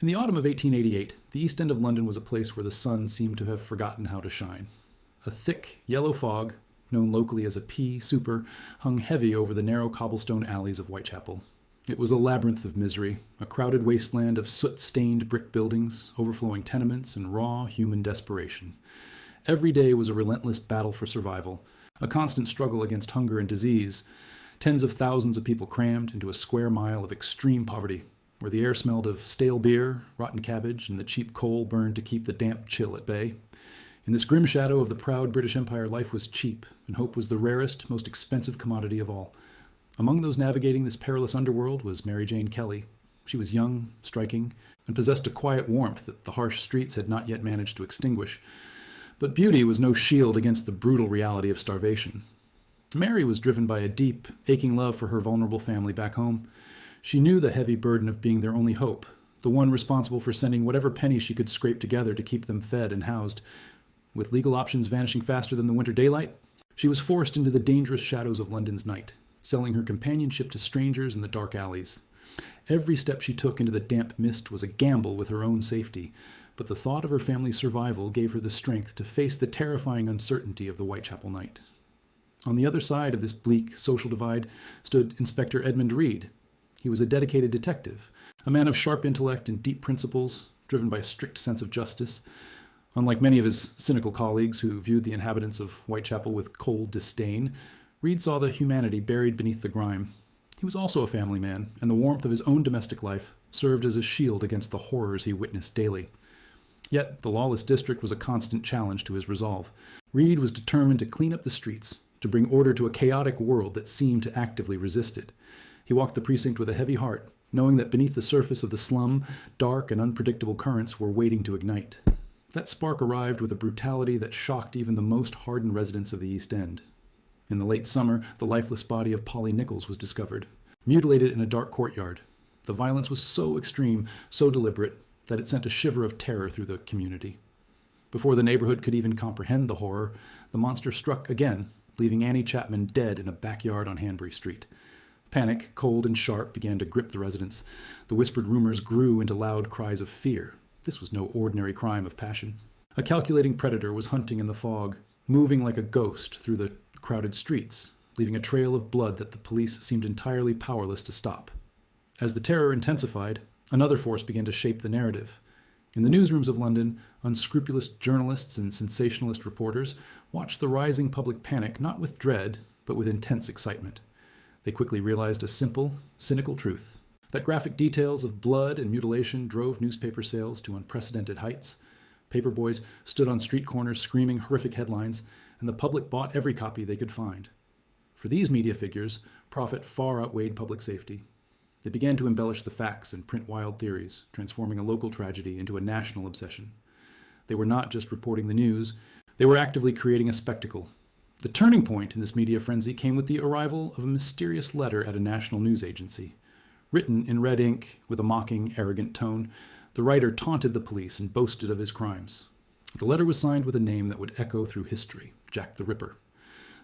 In the autumn of 1888, the East End of London was a place where the sun seemed to have forgotten how to shine. A thick, yellow fog, known locally as a pea super, hung heavy over the narrow cobblestone alleys of Whitechapel. It was a labyrinth of misery, a crowded wasteland of soot-stained brick buildings, overflowing tenements, and raw human desperation. Every day was a relentless battle for survival, a constant struggle against hunger and disease. Tens of thousands of people crammed into a square mile of extreme poverty, where the air smelled of stale beer, rotten cabbage, and the cheap coal burned to keep the damp chill at bay. In this grim shadow of the proud British Empire, life was cheap, and hope was the rarest, most expensive commodity of all. Among those navigating this perilous underworld was Mary Jane Kelly. She was young, striking, and possessed a quiet warmth that the harsh streets had not yet managed to extinguish. But beauty was no shield against the brutal reality of starvation. Mary was driven by a deep, aching love for her vulnerable family back home. She knew the heavy burden of being their only hope, the one responsible for sending whatever pennies she could scrape together to keep them fed and housed. With legal options vanishing faster than the winter daylight, she was forced into the dangerous shadows of London's night, selling her companionship to strangers in the dark alleys. Every step she took into the damp mist was a gamble with her own safety, but the thought of her family's survival gave her the strength to face the terrifying uncertainty of the Whitechapel night. On the other side of this bleak social divide stood Inspector Edmund Reed. He was a dedicated detective, a man of sharp intellect and deep principles, driven by a strict sense of justice. Unlike many of his cynical colleagues who viewed the inhabitants of Whitechapel with cold disdain, Reed saw the humanity buried beneath the grime. He was also a family man, and the warmth of his own domestic life served as a shield against the horrors he witnessed daily. Yet the lawless district was a constant challenge to his resolve. Reed was determined to clean up the streets, to bring order to a chaotic world that seemed to actively resist it. He walked the precinct with a heavy heart, knowing that beneath the surface of the slum, dark and unpredictable currents were waiting to ignite. That spark arrived with a brutality that shocked even the most hardened residents of the East End. In the late summer, the lifeless body of Polly Nichols was discovered, mutilated in a dark courtyard. The violence was so extreme, so deliberate, that it sent a shiver of terror through the community. Before the neighborhood could even comprehend the horror, the monster struck again, leaving Annie Chapman dead in a backyard on Hanbury Street. Panic, cold and sharp, began to grip the residents. The whispered rumors grew into loud cries of fear. This was no ordinary crime of passion. A calculating predator was hunting in the fog, moving like a ghost through the crowded streets, leaving a trail of blood that the police seemed entirely powerless to stop. As the terror intensified, another force began to shape the narrative. In the newsrooms of London, unscrupulous journalists and sensationalist reporters watched the rising public panic not with dread, but with intense excitement. They quickly realized a simple, cynical truth, that graphic details of blood and mutilation drove newspaper sales to unprecedented heights. Paperboys stood on street corners screaming horrific headlines, and the public bought every copy they could find. For these media figures, profit far outweighed public safety. They began to embellish the facts and print wild theories, transforming a local tragedy into a national obsession. They were not just reporting the news, they were actively creating a spectacle. The turning point in this media frenzy came with the arrival of a mysterious letter at a national news agency. Written in red ink, with a mocking, arrogant tone, the writer taunted the police and boasted of his crimes. The letter was signed with a name that would echo through history, Jack the Ripper.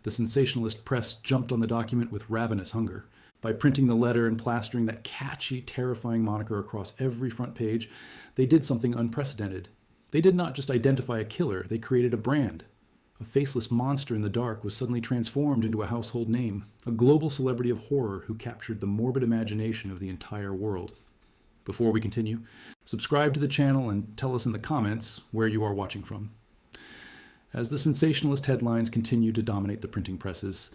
The sensationalist press jumped on the document with ravenous hunger. By printing the letter and plastering that catchy, terrifying moniker across every front page, they did something unprecedented. They did not just identify a killer, they created a brand. A faceless monster in the dark was suddenly transformed into a household name, a global celebrity of horror who captured the morbid imagination of the entire world. Before we continue, subscribe to the channel and tell us in the comments where you are watching from. As the sensationalist headlines continued to dominate the printing presses,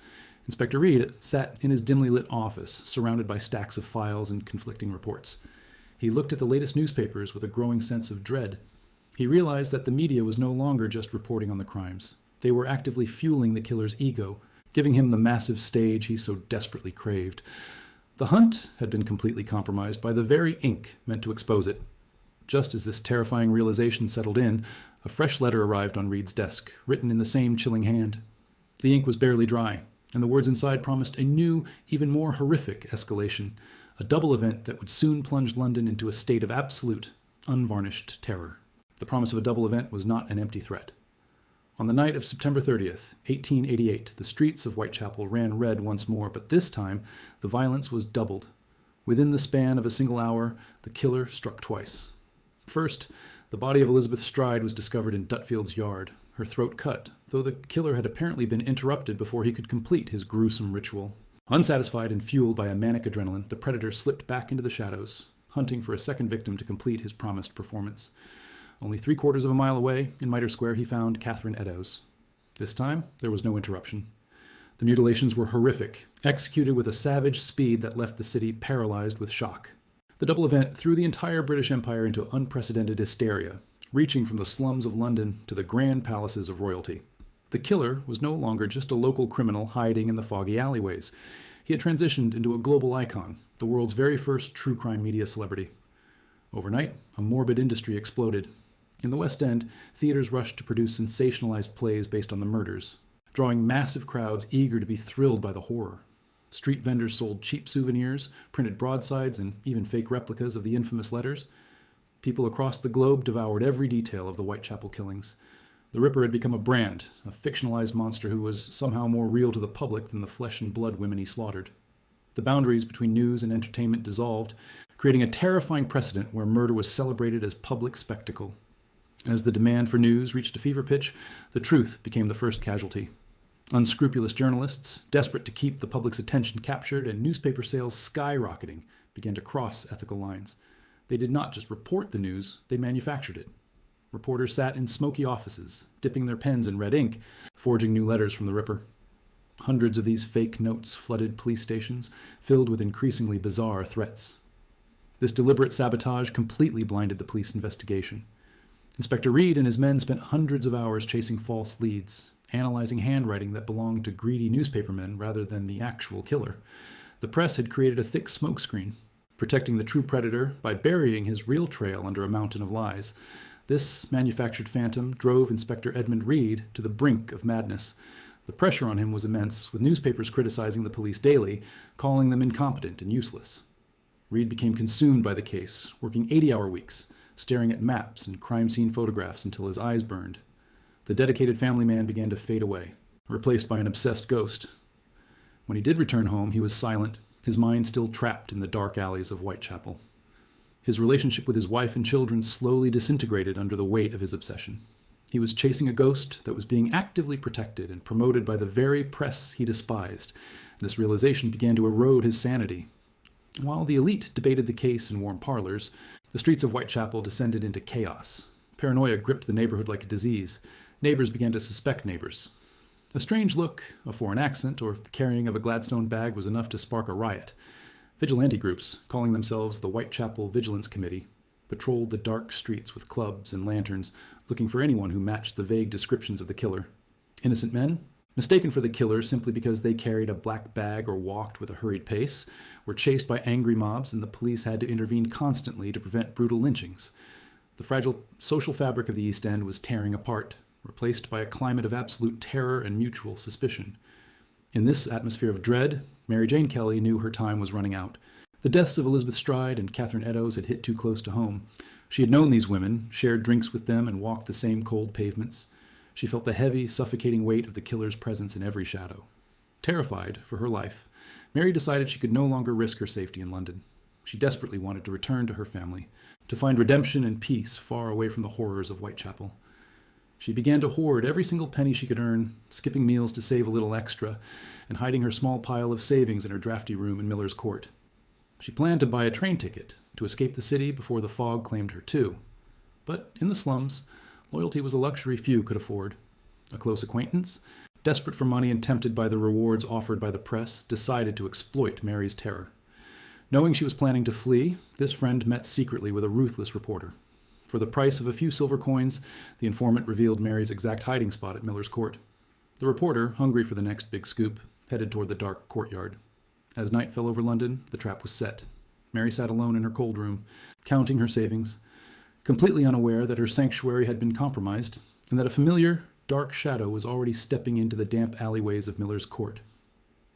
Inspector Reed sat in his dimly lit office, surrounded by stacks of files and conflicting reports. He looked at the latest newspapers with a growing sense of dread. He realized that the media was no longer just reporting on the crimes. They were actively fueling the killer's ego, giving him the massive stage he so desperately craved. The hunt had been completely compromised by the very ink meant to expose it. Just as this terrifying realization settled in, a fresh letter arrived on Reed's desk, written in the same chilling hand. The ink was barely dry, and the words inside promised a new, even more horrific escalation, a double event that would soon plunge London into a state of absolute, unvarnished terror. The promise of a double event was not an empty threat. On the night of September 30th, 1888, the streets of Whitechapel ran red once more, but this time the violence was doubled. Within the span of a single hour, the killer struck twice. First, the body of Elizabeth Stride was discovered in Dutfield's yard, her throat cut, though the killer had apparently been interrupted before he could complete his gruesome ritual. Unsatisfied and fueled by a manic adrenaline, the predator slipped back into the shadows, hunting for a second victim to complete his promised performance. Only 3/4 of a mile away, in Mitre Square, he found Catherine Eddowes. This time, there was no interruption. The mutilations were horrific, executed with a savage speed that left the city paralyzed with shock. The double event threw the entire British Empire into unprecedented hysteria, reaching from the slums of London to the grand palaces of royalty. The killer was no longer just a local criminal hiding in the foggy alleyways. He had transitioned into a global icon, the world's very first true crime media celebrity. Overnight, a morbid industry exploded. In the West End, theaters rushed to produce sensationalized plays based on the murders, drawing massive crowds eager to be thrilled by the horror. Street vendors sold cheap souvenirs, printed broadsides, and even fake replicas of the infamous letters. People across the globe devoured every detail of the Whitechapel killings. The Ripper had become a brand, a fictionalized monster who was somehow more real to the public than the flesh and blood women he slaughtered. The boundaries between news and entertainment dissolved, creating a terrifying precedent where murder was celebrated as public spectacle. As the demand for news reached a fever pitch, the truth became the first casualty. Unscrupulous journalists, desperate to keep the public's attention captured and newspaper sales skyrocketing, began to cross ethical lines. They did not just report the news, they manufactured it. Reporters sat in smoky offices, dipping their pens in red ink, forging new letters from the Ripper. Hundreds of these fake notes flooded police stations, filled with increasingly bizarre threats. This deliberate sabotage completely blinded the police investigation. Inspector Reed and his men spent hundreds of hours chasing false leads, analyzing handwriting that belonged to greedy newspapermen rather than the actual killer. The press had created a thick smokescreen, protecting the true predator by burying his real trail under a mountain of lies. This manufactured phantom drove Inspector Edmund Reed to the brink of madness. The pressure on him was immense, with newspapers criticizing the police daily, calling them incompetent and useless. Reed became consumed by the case, working 80-hour weeks, staring at maps and crime scene photographs until his eyes burned. The dedicated family man began to fade away, replaced by an obsessed ghost. When he did return home, he was silent, his mind still trapped in the dark alleys of Whitechapel. His relationship with his wife and children slowly disintegrated under the weight of his obsession. He was chasing a ghost that was being actively protected and promoted by the very press he despised. This realization began to erode his sanity. While the elite debated the case in warm parlors, the streets of Whitechapel descended into chaos. Paranoia gripped the neighborhood like a disease. Neighbors began to suspect neighbors. A strange look, a foreign accent, or the carrying of a Gladstone bag was enough to spark a riot. Vigilante groups, calling themselves the Whitechapel Vigilance Committee, patrolled the dark streets with clubs and lanterns, looking for anyone who matched the vague descriptions of the killer. Innocent men, mistaken for the killer simply because they carried a black bag or walked with a hurried pace, were chased by angry mobs, and the police had to intervene constantly to prevent brutal lynchings. The fragile social fabric of the East End was tearing apart, replaced by a climate of absolute terror and mutual suspicion. In this atmosphere of dread, Mary Jane Kelly knew her time was running out. The deaths of Elizabeth Stride and Catherine Eddowes had hit too close to home. She had known these women, shared drinks with them, and walked the same cold pavements. She felt the heavy, suffocating weight of the killer's presence in every shadow. Terrified for her life, Mary decided she could no longer risk her safety in London. She desperately wanted to return to her family, to find redemption and peace far away from the horrors of Whitechapel. She began to hoard every single penny she could earn, skipping meals to save a little extra, and hiding her small pile of savings in her drafty room in Miller's Court. She planned to buy a train ticket to escape the city before the fog claimed her too. But in the slums, loyalty was a luxury few could afford. A close acquaintance, desperate for money and tempted by the rewards offered by the press, decided to exploit Mary's terror. Knowing she was planning to flee, this friend met secretly with a ruthless reporter. For the price of a few silver coins, the informant revealed Mary's exact hiding spot at Miller's Court. The reporter, hungry for the next big scoop, headed toward the dark courtyard. As night fell over London, the trap was set. Mary sat alone in her cold room, counting her savings, completely unaware that her sanctuary had been compromised, and that a familiar, dark shadow was already stepping into the damp alleyways of Miller's Court.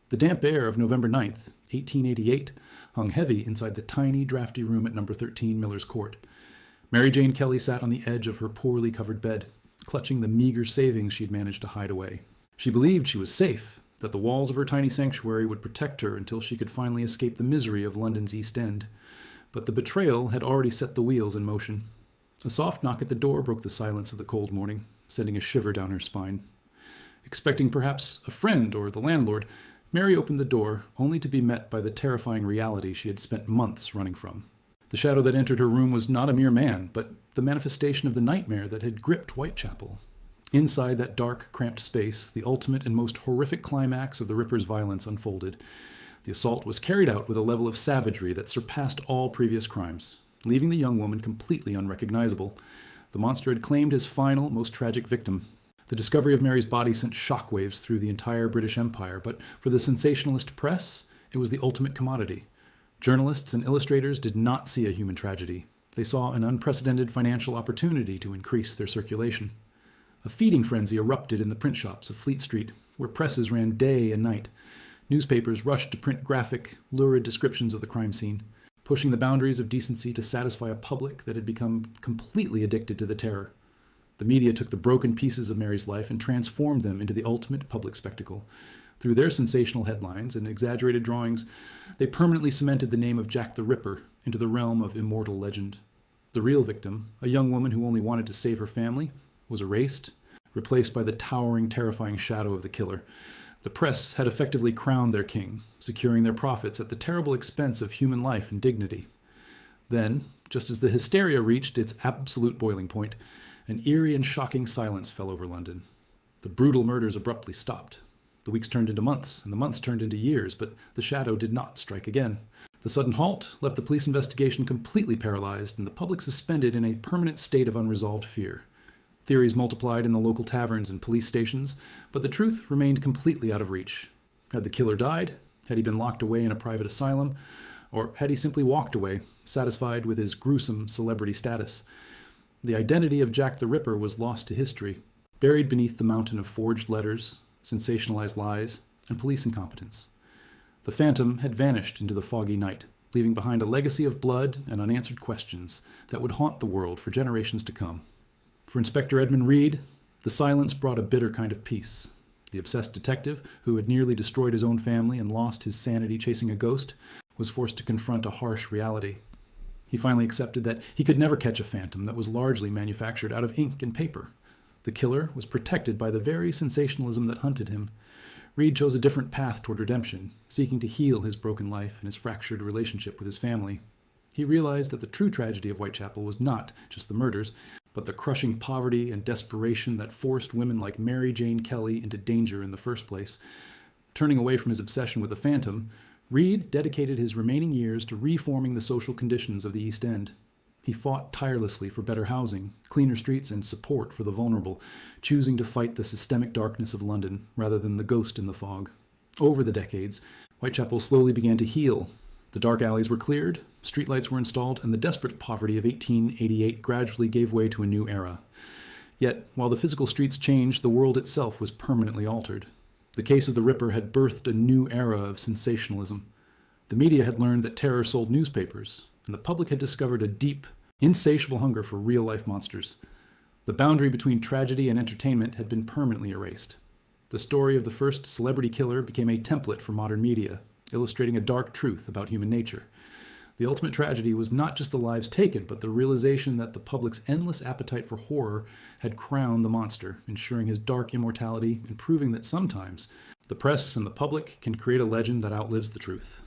The damp air of November 9th, 1888, hung heavy inside the tiny, drafty room at number 13 Miller's Court. Mary Jane Kelly sat on the edge of her poorly covered bed, clutching the meager savings she had managed to hide away. She believed she was safe, that the walls of her tiny sanctuary would protect her until she could finally escape the misery of London's East End. But the betrayal had already set the wheels in motion. A soft knock at the door broke the silence of the cold morning, sending a shiver down her spine. Expecting perhaps a friend or the landlord, Mary opened the door, only to be met by the terrifying reality she had spent months running from. The shadow that entered her room was not a mere man, but the manifestation of the nightmare that had gripped Whitechapel. Inside that dark, cramped space, the ultimate and most horrific climax of the Ripper's violence unfolded. The assault was carried out with a level of savagery that surpassed all previous crimes, leaving the young woman completely unrecognizable. The monster had claimed his final, most tragic victim. The discovery of Mary's body sent shockwaves through the entire British Empire, but for the sensationalist press, it was the ultimate commodity. Journalists and illustrators did not see a human tragedy. They saw an unprecedented financial opportunity to increase their circulation. A feeding frenzy erupted in the print shops of Fleet Street, where presses ran day and night. Newspapers rushed to print graphic, lurid descriptions of the crime scene, pushing the boundaries of decency to satisfy a public that had become completely addicted to the terror. The media took the broken pieces of Mary's life and transformed them into the ultimate public spectacle. Through their sensational headlines and exaggerated drawings, they permanently cemented the name of Jack the Ripper into the realm of immortal legend. The real victim, a young woman who only wanted to save her family, was erased, replaced by the towering, terrifying shadow of the killer. The press had effectively crowned their king, securing their profits at the terrible expense of human life and dignity. Then, just as the hysteria reached its absolute boiling point, an eerie and shocking silence fell over London. The brutal murders abruptly stopped. The weeks turned into months, and the months turned into years, but the shadow did not strike again. The sudden halt left the police investigation completely paralyzed and the public suspended in a permanent state of unresolved fear. Theories multiplied in the local taverns and police stations, but the truth remained completely out of reach. Had the killer died? Had he been locked away in a private asylum? Or had he simply walked away, satisfied with his gruesome celebrity status? The identity of Jack the Ripper was lost to history, buried beneath the mountain of forged letters, sensationalized lies, and police incompetence. The phantom had vanished into the foggy night, leaving behind a legacy of blood and unanswered questions that would haunt the world for generations to come. For Inspector Edmund Reed, the silence brought a bitter kind of peace. The obsessed detective, who had nearly destroyed his own family and lost his sanity chasing a ghost, was forced to confront a harsh reality. He finally accepted that he could never catch a phantom that was largely manufactured out of ink and paper. The killer was protected by the very sensationalism that hunted him. Reed chose a different path toward redemption, seeking to heal his broken life and his fractured relationship with his family. He realized that the true tragedy of Whitechapel was not just the murders, but the crushing poverty and desperation that forced women like Mary Jane Kelly into danger in the first place. Turning away from his obsession with the phantom, Reed dedicated his remaining years to reforming the social conditions of the East End. He fought tirelessly for better housing, cleaner streets, and support for the vulnerable, choosing to fight the systemic darkness of London rather than the ghost in the fog. Over the decades, Whitechapel slowly began to heal. The dark alleys were cleared, streetlights were installed, and the desperate poverty of 1888 gradually gave way to a new era. Yet, while the physical streets changed, the world itself was permanently altered. The case of the Ripper had birthed a new era of sensationalism. The media had learned that terror sold newspapers, and the public had discovered a deep, insatiable hunger for real-life monsters. The boundary between tragedy and entertainment had been permanently erased. The story of the first celebrity killer became a template for modern media, illustrating a dark truth about human nature. The ultimate tragedy was not just the lives taken, but the realization that the public's endless appetite for horror had crowned the monster, ensuring his dark immortality and proving that sometimes the press and the public can create a legend that outlives the truth.